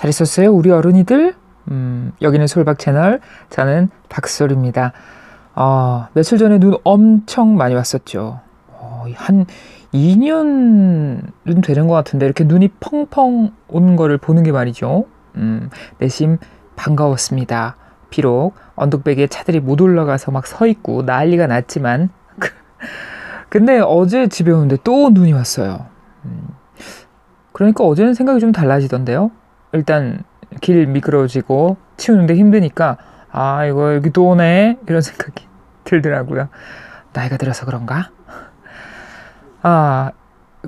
잘 있었어요, 우리 어른이들? 여기는 솔박 채널, 저는 박솔입니다. 며칠 전에 눈 엄청 많이 왔었죠. 한 2년은 되는 것 같은데 이렇게 눈이 펑펑 오는 거를 보는 게 말이죠. 내심 반가웠습니다. 비록 언덕배기에 차들이 못 올라가서 막 서 있고 난리가 났지만 근데 어제 집에 오는데 또 눈이 왔어요. 그러니까 어제는 생각이 좀 달라지던데요. 일단 길 미끄러지고 치우는데 힘드니까 이거 여기 또 오네 이런 생각이 들더라고요. 나이가 들어서 그런가?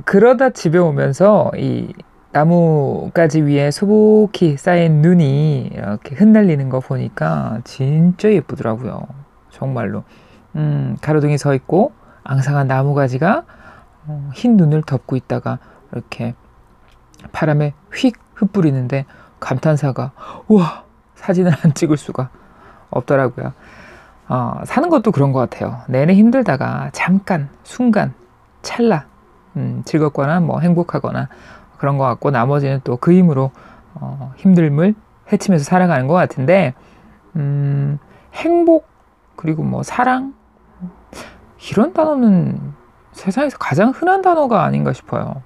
그러다 집에 오면서 이 나무가지 위에 소복히 쌓인 눈이 이렇게 흩날리는 거 보니까 진짜 예쁘더라고요. 정말로. 가로등이 서 있고 앙상한 나무가지가 흰 눈을 덮고 있다가 이렇게 바람에 휙 흩뿌리는데 감탄사가 우와, 사진을 안 찍을 수가 없더라고요. 사는 것도 그런 것 같아요. 내내 힘들다가 잠깐 순간 찰나 즐겁거나 뭐 행복하거나 그런 것 같고 나머지는 또 그 힘으로 힘듦을 헤치면서 살아가는 것 같은데 행복 그리고 뭐 사랑 이런 단어는 세상에서 가장 흔한 단어가 아닌가 싶어요.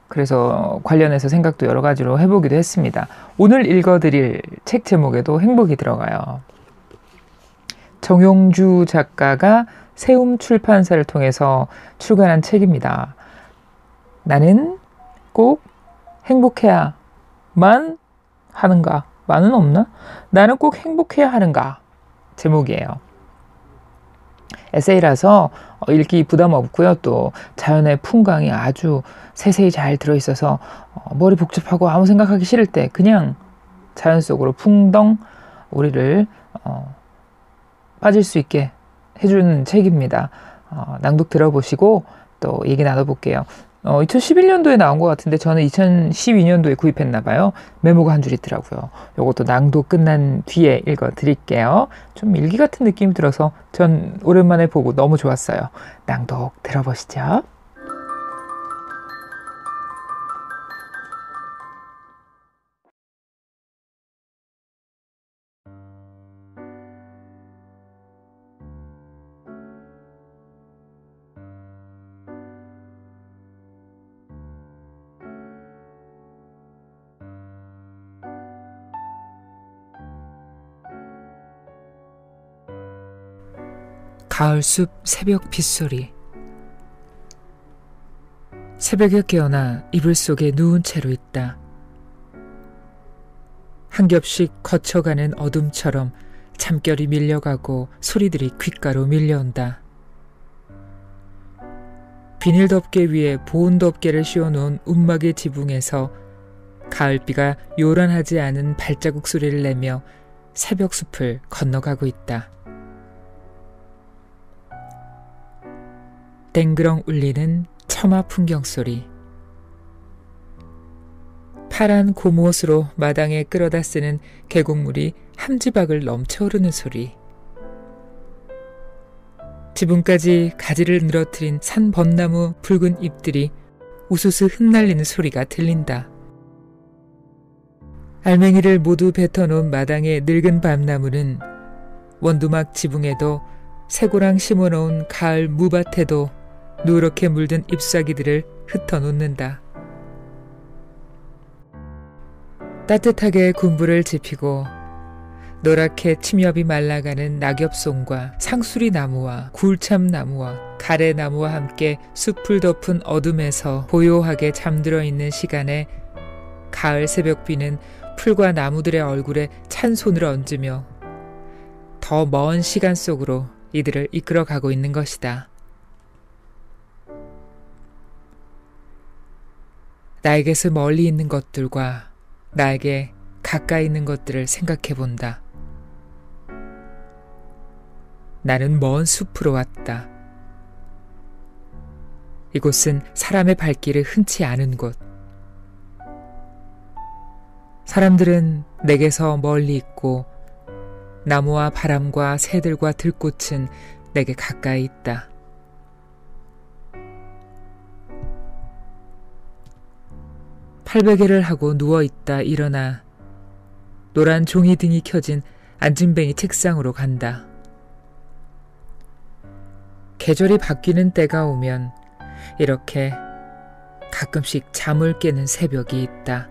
그래서 관련해서 생각도 여러 가지로 해보기도 했습니다. 오늘 읽어드릴 책 제목에도 행복이 들어가요. 정용주 작가가 세움 출판사를 통해서 출간한 책입니다. 나는 꼭 행복해야만 하는가? 만은 없나? 나는 꼭 행복해야 하는가? 제목이에요. 에세이라서 읽기 부담 없고요. 또 자연의 풍광이 아주 세세히 잘 들어있어서 머리 복잡하고 아무 생각하기 싫을 때 그냥 자연 속으로 풍덩 우리를 빠질 수 있게 해주는 책입니다. 낭독 들어보시고 또 얘기 나눠볼게요. 2011년도에 나온 것 같은데 저는 2012년도에 구입했나 봐요. 메모가 한 줄 있더라고요. 이것도 낭독 끝난 뒤에 읽어드릴게요. 좀 일기 같은 느낌이 들어서 전 오랜만에 보고 너무 좋았어요. 낭독 들어보시죠. 가을숲 새벽 빗소리. 새벽에 깨어나 이불 속에 누운 채로 있다. 한 겹씩 거쳐가는 어둠처럼 잠결이 밀려가고 소리들이 귓가로 밀려온다. 비닐 덮개 위에 보온 덮개를 씌워놓은 움막의 지붕에서 가을비가 요란하지 않은 발자국 소리를 내며 새벽 숲을 건너가고 있다. 땡그렁 울리는 처마 풍경 소리. 파란 고무옷으로 마당에 끌어다 쓰는 계곡물이 함지박을 넘쳐오르는 소리. 지붕까지 가지를 늘어뜨린 산 벚나무 붉은 잎들이 우수수 흩날리는 소리가 들린다. 알맹이를 모두 뱉어놓은 마당의 늙은 밤나무는 원두막 지붕에도 새고랑 심어놓은 가을 무밭에도 누렇게 물든 잎사귀들을 흩어놓는다. 따뜻하게 군부를 지피고 노랗게 침엽이 말라가는 낙엽송과 상수리 나무와 굴참나무와 가래나무와 함께 숲을 덮은 어둠에서 고요하게 잠들어 있는 시간에 가을 새벽비는 풀과 나무들의 얼굴에 찬 손을 얹으며 더 먼 시간 속으로 이들을 이끌어가고 있는 것이다. 나에게서 멀리 있는 것들과 나에게 가까이 있는 것들을 생각해 본다. 나는 먼 숲으로 왔다. 이곳은 사람의 발길을 흔치 않은 곳. 사람들은 내게서 멀리 있고 나무와 바람과 새들과 들꽃은 내게 가까이 있다. 팔베개를 하고 누워있다 일어나 노란 종이등이 켜진 안진뱅이 책상으로 간다. 계절이 바뀌는 때가 오면 이렇게 가끔씩 잠을 깨는 새벽이 있다.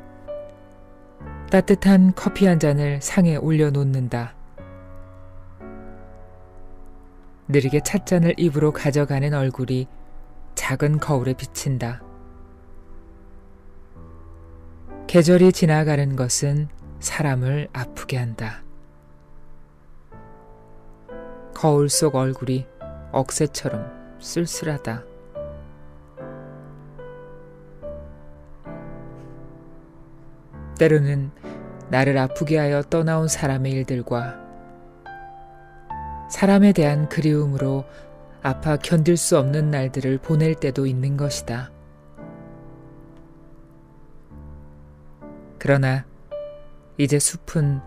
따뜻한 커피 한 잔을 상에 올려놓는다. 느리게 찻잔을 입으로 가져가는 얼굴이 작은 거울에 비친다. 계절이 지나가는 것은 사람을 아프게 한다. 거울 속 얼굴이 억새처럼 쓸쓸하다. 때로는 나를 아프게 하여 떠나온 사람의 일들과 사람에 대한 그리움으로 아파 견딜 수 없는 날들을 보낼 때도 있는 것이다. 그러나 이제 숲은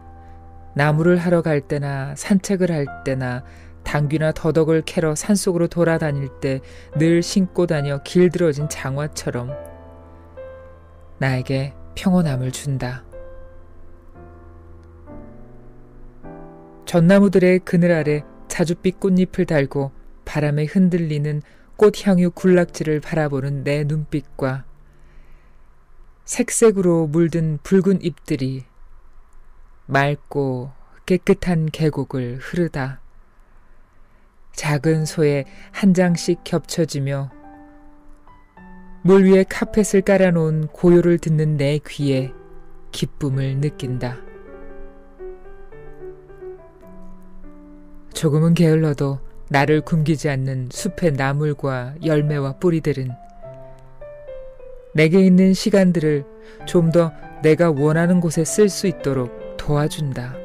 나무를 하러 갈 때나 산책을 할 때나 당귀나 더덕을 캐러 산속으로 돌아다닐 때 늘 신고 다녀 길들어진 장화처럼 나에게 평온함을 준다. 전나무들의 그늘 아래 자줏빛 꽃잎을 달고 바람에 흔들리는 꽃향유 군락지를 바라보는 내 눈빛과 색색으로 물든 붉은 잎들이 맑고 깨끗한 계곡을 흐르다 작은 소에 한 장씩 겹쳐지며 물 위에 카펫을 깔아놓은 고요를 듣는 내 귀에 기쁨을 느낀다. 조금은 게을러도 나를 굶기지 않는 숲의 나물과 열매와 뿌리들은 내게 있는 시간들을 좀 더 내가 원하는 곳에 쓸 수 있도록 도와준다.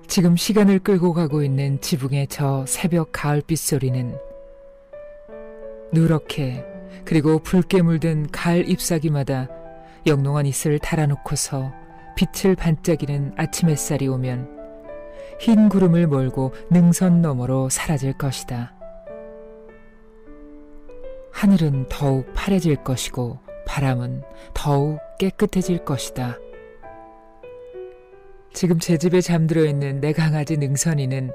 지금 시간을 끌고 가고 있는 지붕의 저 새벽 가을빛 소리는 누렇게 그리고 붉게 물든 가을 잎사귀마다 영롱한 이슬을 달아놓고서 빛을 반짝이는 아침 햇살이 오면 흰 구름을 몰고 능선 너머로 사라질 것이다. 하늘은 더욱 파래질 것이고 바람은 더욱 깨끗해질 것이다. 지금 제 집에 잠들어 있는 내 강아지 능선이는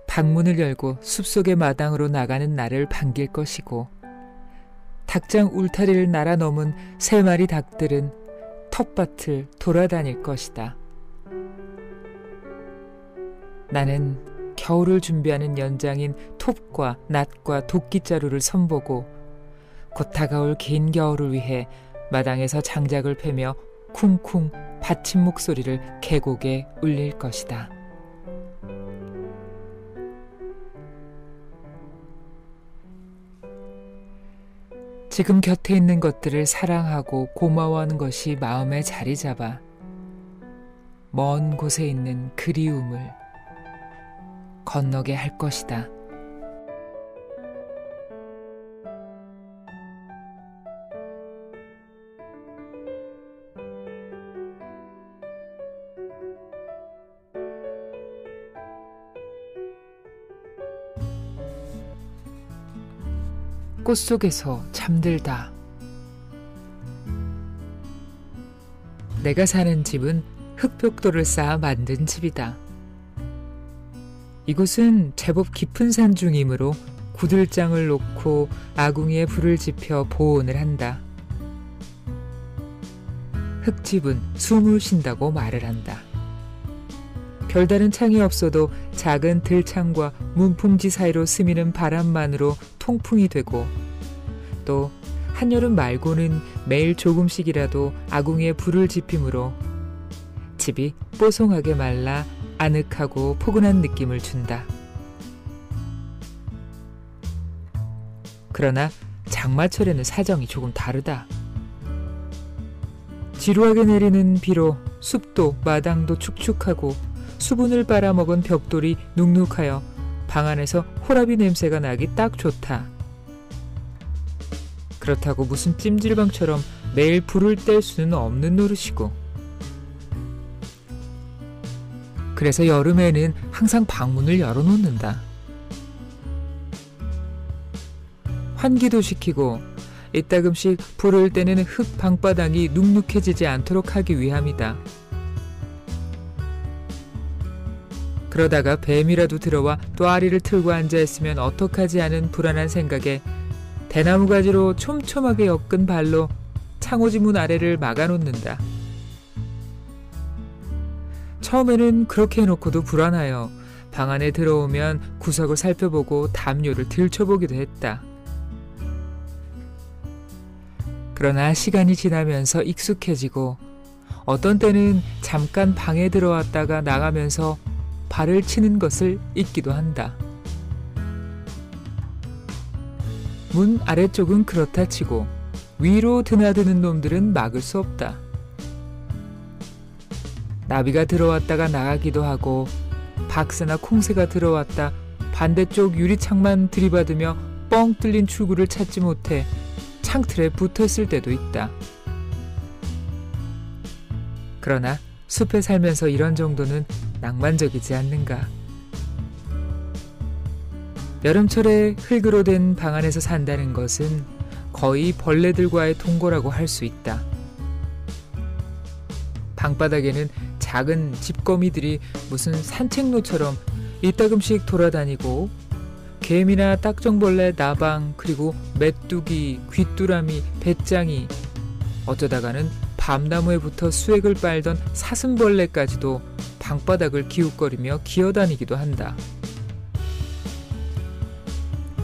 방문을 열고 숲속의 마당으로 나가는 나를 반길 것이고 닭장 울타리를 날아 넘은 3마리 닭들은 텃밭을 돌아다닐 것이다. 나는 겨울을 준비하는 연장인 톱과 낫과 도끼자루를 선보고 곧 다가올 긴 겨울을 위해 마당에서 장작을 패며 쿵쿵 받침 목소리를 계곡에 울릴 것이다. 지금 곁에 있는 것들을 사랑하고 고마워하는 것이 마음에 자리 잡아 먼 곳에 있는 그리움을 건너게 할 것이다. 꽃 속에서 잠들다. 내가 사는 집은 흙벽돌을 쌓아 만든 집이다. 이곳은 제법 깊은 산중이므로 구들장을 놓고 아궁이에 불을 지펴 보온을 한다. 흙집은 숨을 쉰다고 말을 한다. 별다른 창이 없어도 작은 들창과 문풍지 사이로 스미는 바람만으로 통풍이 되고 또 한여름 말고는 매일 조금씩이라도 아궁이에 불을 지피므로 집이 뽀송하게 말라 아늑하고 포근한 느낌을 준다. 그러나 장마철에는 사정이 조금 다르다. 지루하게 내리는 비로 숲도 마당도 축축하고 수분을 빨아먹은 벽돌이 눅눅하여 방 안에서 호라비 냄새가 나기 딱 좋다. 그렇다고 무슨 찜질방처럼 매일 불을 뗄 수는 없는 노릇이고 그래서 여름에는 항상 방문을 열어놓는다. 환기도 시키고 이따금씩 불을 때는 흙 방바닥이 눅눅해지지 않도록 하기 위함이다. 그러다가 뱀이라도 들어와 또아리를 틀고 앉아있으면 어떡하지 하는 불안한 생각에 대나무 가지로 촘촘하게 엮은 발로 창호지 문 아래를 막아놓는다. 처음에는 그렇게 해놓고도 불안하여 방 안에 들어오면 구석을 살펴보고 담요를 들춰보기도 했다. 그러나 시간이 지나면서 익숙해지고 어떤 때는 잠깐 방에 들어왔다가 나가면서 발을 치는 것을 잊기도 한다. 문 아래쪽은 그렇다 치고 위로 드나드는 놈들은 막을 수 없다. 나비가 들어왔다가 나가기도 하고 박새나 콩새가 들어왔다 반대쪽 유리창만 들이받으며 뻥 뚫린 출구를 찾지 못해 창틀에 붙어있을 때도 있다. 그러나 숲에 살면서 이런 정도는 낭만적이지 않는가. 여름철에 흙으로 된 방 안에서 산다는 것은 거의 벌레들과의 동거라고 할 수 있다. 방바닥에는 작은 집거미들이 무슨 산책로처럼 이따금씩 돌아다니고 개미나 딱정벌레, 나방, 그리고 메뚜기, 귀뚜라미, 배짱이, 어쩌다가는 밤나무에 붙어 수액을 빨던 사슴벌레까지도 방바닥을 기웃거리며 기어다니기도 한다.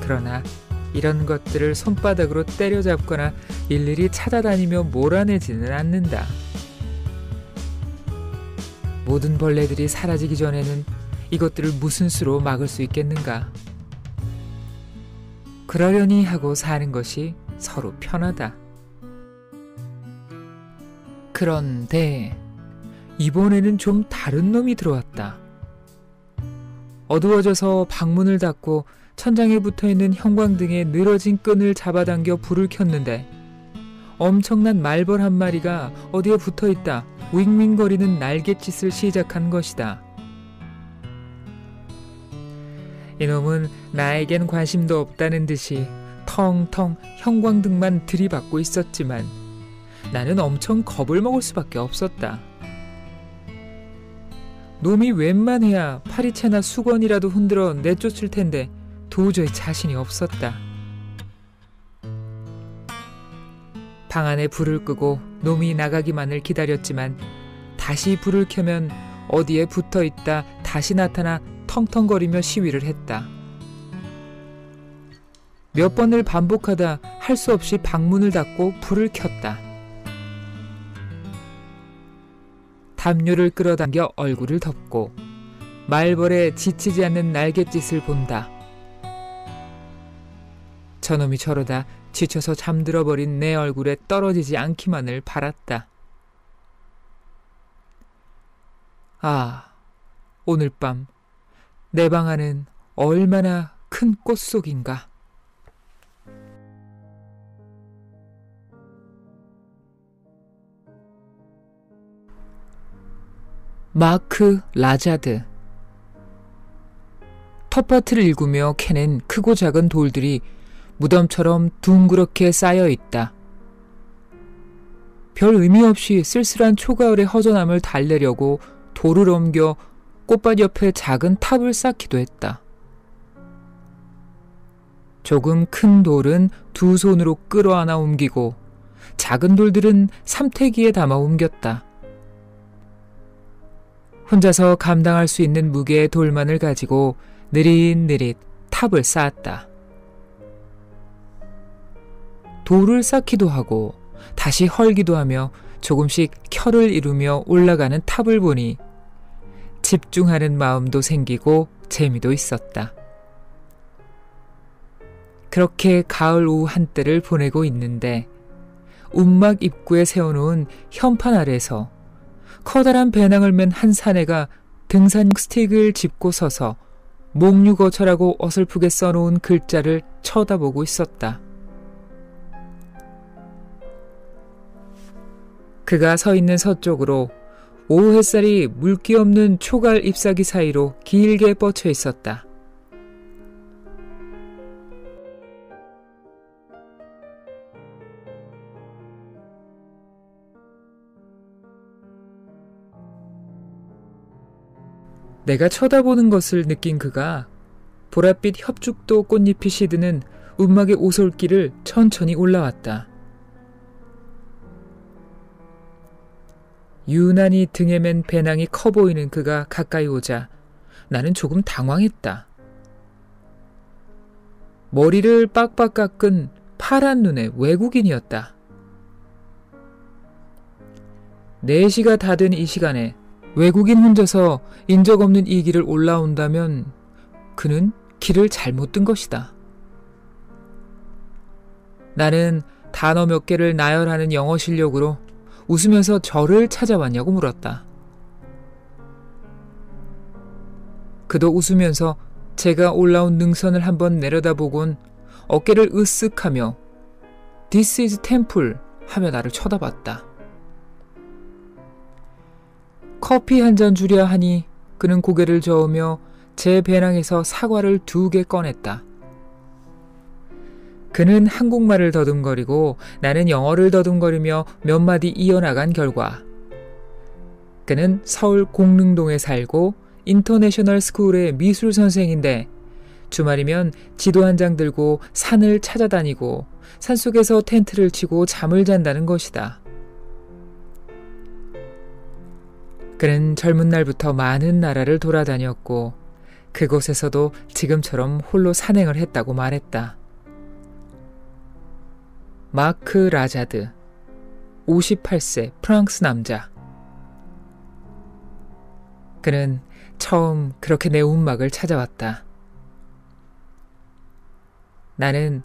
그러나 이런 것들을 손바닥으로 때려잡거나 일일이 찾아다니며 몰아내지는 않는다. 모든 벌레들이 사라지기 전에는 이것들을 무슨 수로 막을 수 있겠는가? 그러려니 하고 사는 것이 서로 편하다. 그런데 이번에는 좀 다른 놈이 들어왔다. 어두워져서 방문을 닫고 천장에 붙어있는 형광등에 늘어진 끈을 잡아당겨 불을 켰는데 엄청난 말벌 한 마리가 어디에 붙어있다 윙윙거리는 날갯짓을 시작한 것이다. 이놈은 나에겐 관심도 없다는 듯이 텅텅 형광등만 들이받고 있었지만 나는 엄청 겁을 먹을 수밖에 없었다. 놈이 웬만해야 파리채나 수건이라도 흔들어 내쫓을 텐데 도저히 자신이 없었다. 방 안에 불을 끄고 놈이 나가기만을 기다렸지만 다시 불을 켜면 어디에 붙어있다 다시 나타나 텅텅거리며 시위를 했다. 몇 번을 반복하다 할 수 없이 방문을 닫고 불을 켰다. 담요를 끌어당겨 얼굴을 덮고 말벌에 지치지 않는 날갯짓을 본다. 저놈이 저러다 지쳐서 잠들어버린 내 얼굴에 떨어지지 않기만을 바랐다. 아, 오늘 밤 내 방 안은 얼마나 큰 꽃속인가. 마크 라자드. 텃밭을 일구며 캐낸 크고 작은 돌들이 무덤처럼 둥그렇게 쌓여 있다. 별 의미 없이 쓸쓸한 초가을의 허전함을 달래려고 돌을 옮겨 꽃밭 옆에 작은 탑을 쌓기도 했다. 조금 큰 돌은 두 손으로 끌어안아 옮기고 작은 돌들은 삼태기에 담아 옮겼다. 혼자서 감당할 수 있는 무게의 돌만을 가지고 느릿느릿 탑을 쌓았다. 돌을 쌓기도 하고 다시 헐기도 하며 조금씩 켜를 이루며 올라가는 탑을 보니 집중하는 마음도 생기고 재미도 있었다. 그렇게 가을 오후 한때를 보내고 있는데 움막 입구에 세워놓은 현판 아래서 커다란 배낭을 맨 한 사내가 등산 스틱을 짚고 서서 목류거처라고 어설프게 써놓은 글자를 쳐다보고 있었다. 그가 서 있는 서쪽으로 오후 햇살이 물기 없는 초갈 잎사귀 사이로 길게 뻗쳐 있었다. 내가 쳐다보는 것을 느낀 그가 보랏빛 협죽도 꽃잎이 시드는 움막의 오솔길을 천천히 올라왔다. 유난히 등에 맨 배낭이 커 보이는 그가 가까이 오자 나는 조금 당황했다. 머리를 빡빡 깎은 파란 눈의 외국인이었다. 4시가 다 된 이 시간에 외국인 혼자서 인적 없는 이 길을 올라온다면 그는 길을 잘못 든 것이다. 나는 단어 몇 개를 나열하는 영어 실력으로 웃으면서 저를 찾아왔냐고 물었다. 그도 웃으면서 제가 올라온 능선을 한번 내려다보곤 어깨를 으쓱하며 This is temple 하며 나를 쳐다봤다. 커피 한 잔 주랴 하니 그는 고개를 저으며 제 배낭에서 사과를 2개 꺼냈다. 그는 한국말을 더듬거리고 나는 영어를 더듬거리며 몇 마디 이어나간 결과 그는 서울 공릉동에 살고 인터내셔널 스쿨의 미술 선생인데 주말이면 지도 한 장 들고 산을 찾아다니고 산속에서 텐트를 치고 잠을 잔다는 것이다. 그는 젊은 날부터 많은 나라를 돌아다녔고 그곳에서도 지금처럼 홀로 산행을 했다고 말했다. 마크 라자드, 58세 프랑스 남자. 그는 처음 그렇게 내 움막을 찾아왔다. 나는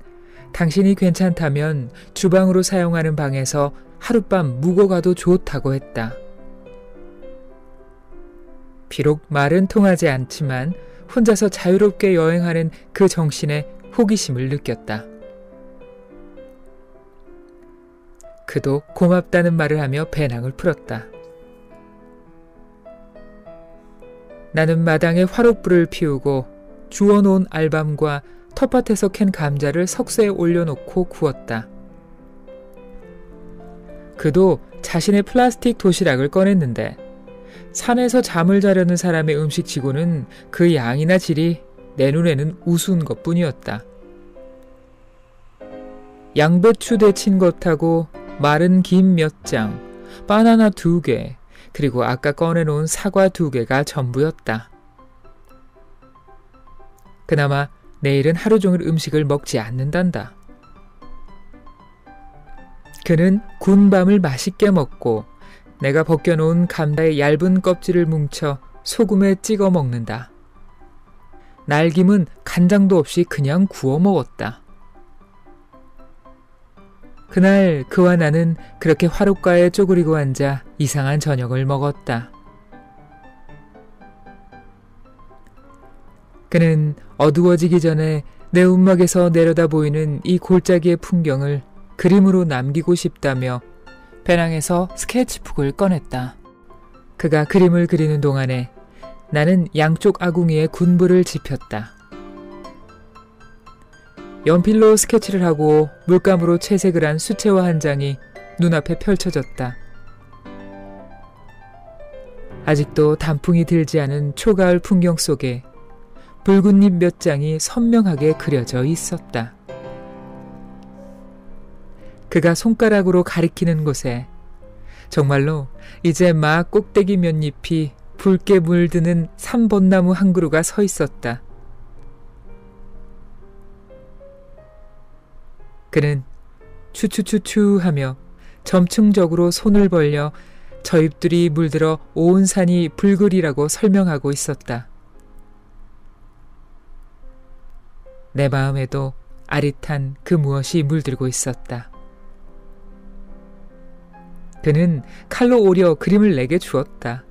당신이 괜찮다면 주방으로 사용하는 방에서 하룻밤 묵어가도 좋다고 했다. 비록 말은 통하지 않지만 혼자서 자유롭게 여행하는 그 정신에 호기심을 느꼈다. 그도 고맙다는 말을 하며 배낭을 풀었다. 나는 마당에 화롯불을 피우고 주워놓은 알밤과 텃밭에서 캔 감자를 석쇠에 올려놓고 구웠다. 그도 자신의 플라스틱 도시락을 꺼냈는데 산에서 잠을 자려는 사람의 음식치고는 그 양이나 질이 내 눈에는 우스운 것뿐이었다. 양배추 데친 것하고 마른 김 몇 장, 바나나 2개, 그리고 아까 꺼내놓은 사과 2개가 전부였다. 그나마 내일은 하루 종일 음식을 먹지 않는단다. 그는 군밤을 맛있게 먹고 내가 벗겨놓은 감자의 얇은 껍질을 뭉쳐 소금에 찍어 먹는다. 날김은 간장도 없이 그냥 구워 먹었다. 그날 그와 나는 그렇게 화롯가에 쪼그리고 앉아 이상한 저녁을 먹었다. 그는 어두워지기 전에 내 움막에서 내려다 보이는 이 골짜기의 풍경을 그림으로 남기고 싶다며 배낭에서 스케치북을 꺼냈다. 그가 그림을 그리는 동안에 나는 양쪽 아궁이에 군부를 지폈다. 연필로 스케치를 하고 물감으로 채색을 한 수채화 한 장이 눈앞에 펼쳐졌다. 아직도 단풍이 들지 않은 초가을 풍경 속에 붉은 잎 몇 장이 선명하게 그려져 있었다. 그가 손가락으로 가리키는 곳에 정말로 이제 막 꼭대기 몇 잎이 붉게 물드는 삼벚나무 한 그루가 서 있었다. 그는 추추추추 하며 점층적으로 손을 벌려 저 잎들이 물들어 온 산이 붉으리라고 설명하고 있었다. 내 마음에도 아릿한 그 무엇이 물들고 있었다. 그는 칼로 오려 그림을 내게 주었다.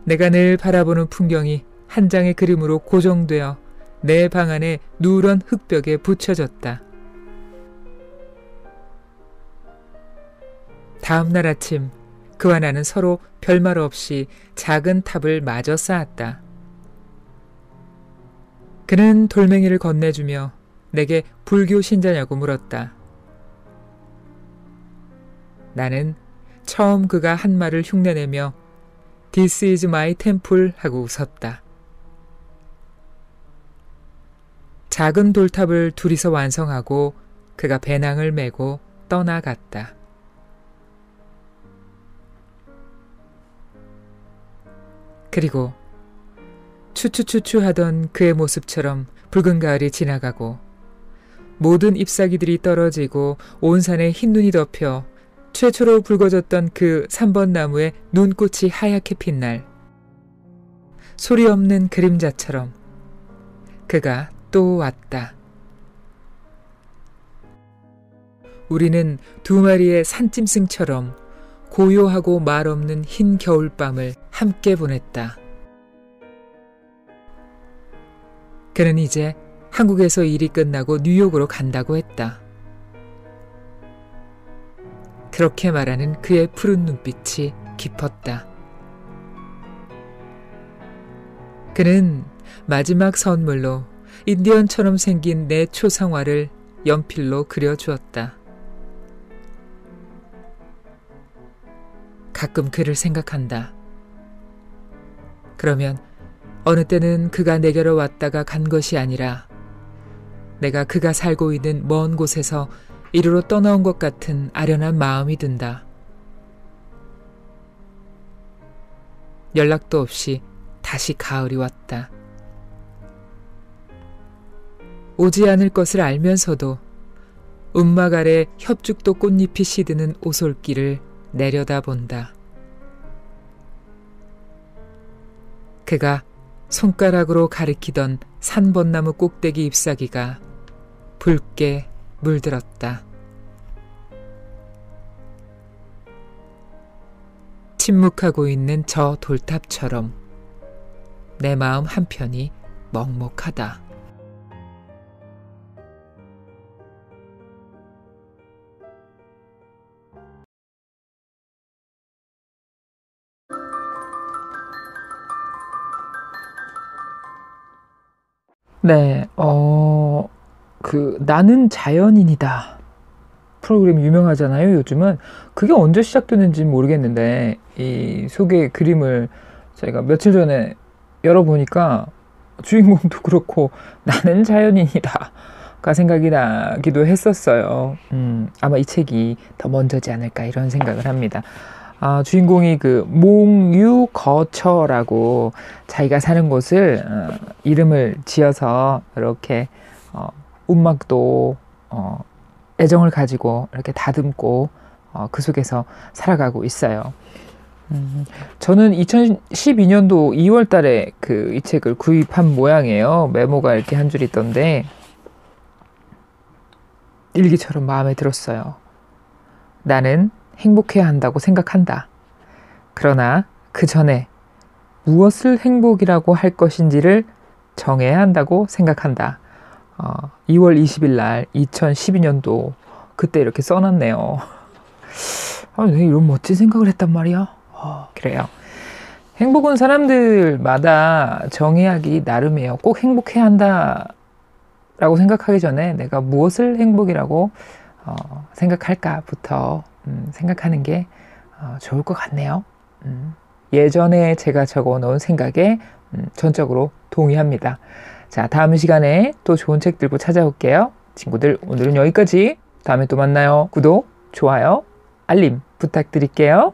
내가 늘 바라보는 풍경이 한 장의 그림으로 고정되어 내 방 안의 누런 흙벽에 붙여졌다. 다음 날 아침 그와 나는 서로 별말 없이 작은 탑을 마저 쌓았다. 그는 돌멩이를 건네주며 내게 불교 신자냐고 물었다. 나는 처음 그가 한 말을 흉내내며 This is my temple 하고 웃었다. 작은 돌탑을 둘이서 완성하고 그가 배낭을 메고 떠나갔다. 그리고 추추추추 하던 그의 모습처럼 붉은 가을이 지나가고 모든 잎사귀들이 떨어지고 온 산에 흰 눈이 덮여 최초로 붉어졌던 그 3번 나무에 눈꽃이 하얗게 핀 날, 소리 없는 그림자처럼 그가 또 왔다. 우리는 두 마리의 산짐승처럼 고요하고 말없는 흰 겨울밤을 함께 보냈다. 그는 이제 한국에서 일이 끝나고 뉴욕으로 간다고 했다. 그렇게 말하는 그의 푸른 눈빛이 깊었다. 그는 마지막 선물로 인디언처럼 생긴 내 초상화를 연필로 그려주었다. 가끔 그를 생각한다. 그러면 어느 때는 그가 내게로 왔다가 간 것이 아니라 내가 그가 살고 있는 먼 곳에서 이리로 떠나온 것 같은 아련한 마음이 든다. 연락도 없이 다시 가을이 왔다. 오지 않을 것을 알면서도 움막 아래 협죽도 꽃잎이 시드는 오솔길을 내려다본다. 그가 손가락으로 가리키던 산벚나무 꼭대기 잎사귀가 붉게 물들었다. 침묵하고 있는 저 돌탑처럼 내 마음 한편이 먹먹하다. 네, 나는 자연인이다 프로그램 유명하잖아요, 요즘은. 그게 언제 시작됐는지 모르겠는데, 이 속의 그림을 저희가 며칠 전에 열어보니까 주인공도 그렇고, 나는 자연인이다 가 생각이 나기도 했었어요. 아마 이 책이 더 먼저지 않을까 이런 생각을 합니다. 주인공이 그 몽유거처라고 자기가 사는 곳을 이름을 지어서 이렇게 움막도 애정을 가지고 이렇게 다듬고 그 속에서 살아가고 있어요. 저는 2012년도 2월 달에 이 책을 구입한 모양이에요. 메모가 이렇게 한 줄 있던데 일기처럼 마음에 들었어요. 나는 행복해야 한다고 생각한다. 그러나 그 전에 무엇을 행복이라고 할 것인지를 정해야 한다고 생각한다. 2월 20일 날 2012년도 그때 이렇게 써놨네요. 왜 이런 멋진 생각을 했단 말이야? 그래요. 행복은 사람들마다 정의하기 나름이에요. 꼭 행복해야 한다라고 생각하기 전에 내가 무엇을 행복이라고 생각할까부터 생각하는 게 좋을 것 같네요. 예전에 제가 적어놓은 생각에 전적으로 동의합니다. 자, 다음 시간에 또 좋은 책 들고 찾아올게요. 친구들, 오늘은 여기까지. 다음에 또 만나요. 구독, 좋아요, 알림 부탁드릴게요.